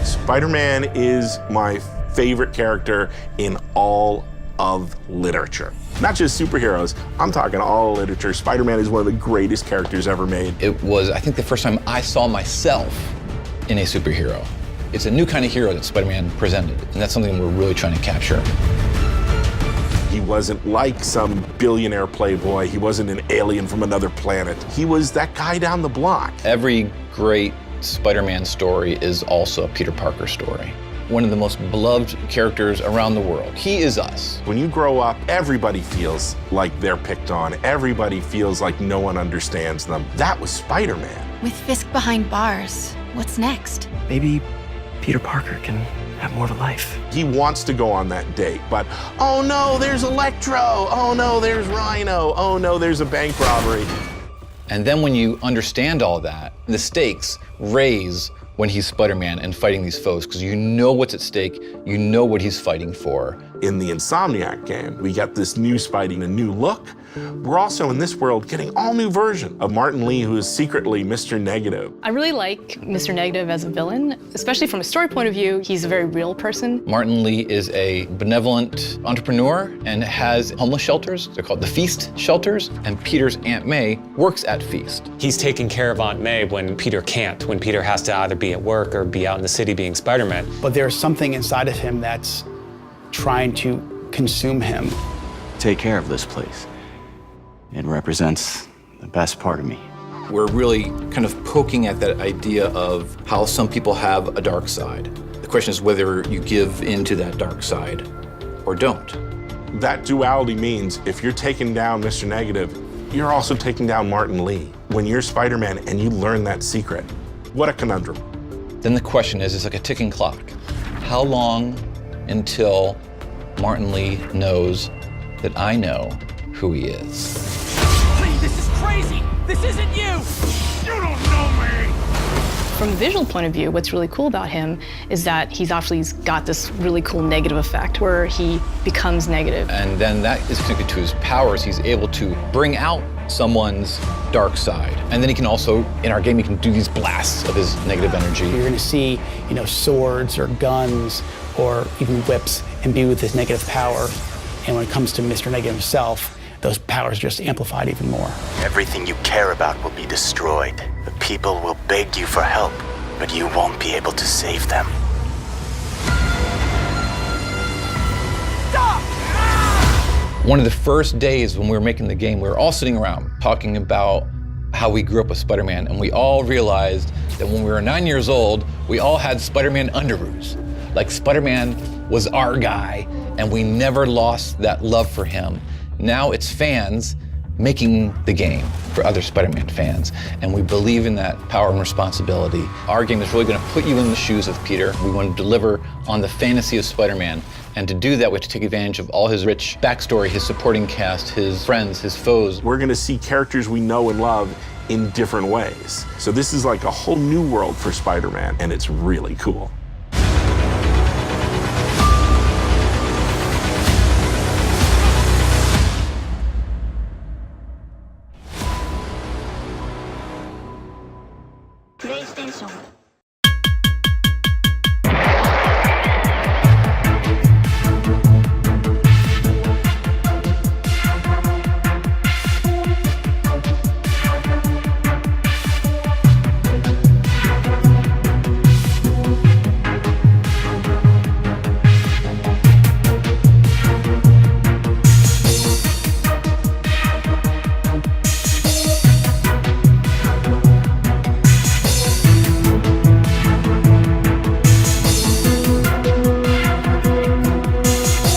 Spider-Man is my favorite character in all of literature. Not just superheroes, I'm talking all literature. Spider-Man is one of the greatest characters ever made. It was, I think, the first time I saw myself in a superhero. It's a new kind of hero that Spider-Man presented, and that's something we're really trying to capture. He wasn't like some billionaire playboy. He wasn't an alien from another planet. He was that guy down the block. Every great Spider-Man story is also a Peter Parker story. One of the most beloved characters around the world. He is us. When you grow up, everybody feels like they're picked on. Everybody feels like no one understands them. That was Spider-Man. With Fisk behind bars, what's next? Maybe Peter Parker can have more of a life. He wants to go on that date, but oh no, there's Electro. Oh no, there's Rhino. Oh no, there's a bank robbery. And then when you understand all that, the stakes raise when he's Spider-Man and fighting these foes, because you know what's at stake, you know what he's fighting for. In the Insomniac game, we got this new Spidey, a new look. We're also in this world getting all new version of Martin Lee, who is secretly Mr. Negative. I really like Mr. Negative as a villain, especially from a story point of view. He's a very real person. Martin Lee is a benevolent entrepreneur and has homeless shelters. They're called the Feast shelters, and Peter's Aunt May works at Feast. He's taking care of Aunt May when Peter can't, when Peter has to either be at work or be out in the city being Spider-Man. But there's something inside of him that's trying to consume him. Take care of this place. It represents the best part of me. We're really kind of poking at that idea of how some people have a dark side. The question is whether you give into that dark side or don't. That duality means if you're taking down Mr. Negative, you're also taking down Martin Lee. When you're Spider-Man and you learn that secret, what a conundrum. Then the question is, it's like a ticking clock. How long until Martin Lee knows that I know who he is? Please, this is crazy! This isn't you! You don't know me! From a visual point of view, what's really cool about him is that he's actually got this really cool negative effect where he becomes negative. And then that is connected to his powers. He's able to bring out someone's dark side. And then he can also, in our game, he can do these blasts of his negative energy. You're gonna see, swords or guns or even whips imbued with this negative power. And when it comes to Mr. Negative himself, those powers just amplified even more. Everything you care about will be destroyed. The people will beg you for help, but you won't be able to save them. Stop! One of the first days when we were making the game, we were all sitting around talking about how we grew up with Spider-Man, and we all realized that when we were 9 years old, we all had Spider-Man underoos. Like Spider-Man was our guy, and we never lost that love for him. Now it's fans making the game for other Spider-Man fans, and we believe in that power and responsibility. Our game is really going to put you in the shoes of Peter. We want to deliver on the fantasy of Spider-Man, and to do that, we have to take advantage of all his rich backstory, his supporting cast, his friends, his foes. We're going to see characters we know and love in different ways. So this is like a whole new world for Spider-Man, and it's really cool. PlayStation